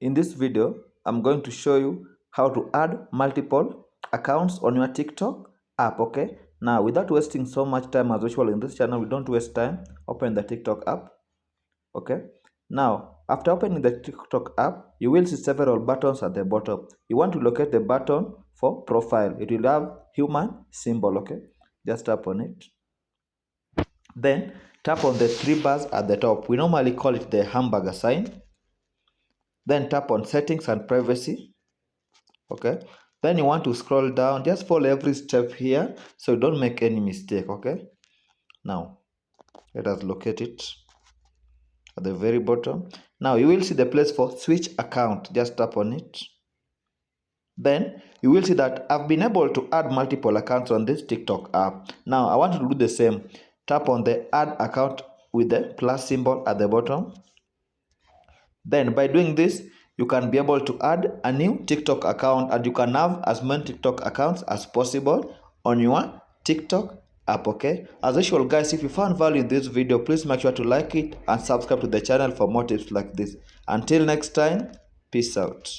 In this video, I'm going to show you how to add multiple accounts on your TikTok app, okay? Now, without wasting so much time as usual in this channel, we don't waste time. Open the TikTok app, okay? Now, after opening the TikTok app, you will see several buttons at the bottom. You want to locate the button for profile. It will have human symbol, okay? Just tap on it. Then, tap on the three bars at the top. We normally call it the hamburger sign. Then tap on settings and privacy. Okay, then you want to scroll down, just follow every step here so you don't make any mistake. Okay, now let us locate it at the very bottom. Now you will see the place for switch account. Just tap on it. Then you will see that I've been able to add multiple accounts on this TikTok app. Now I want to do the same. Tap on the add account with the plus symbol at the bottom. Then by doing this, you can be able to add a new TikTok account, and you can have as many TikTok accounts as possible on your TikTok app. Okay, as usual guys, if you found value in this video, please make sure to like it and subscribe to the channel for more tips like this. Until next time, peace out.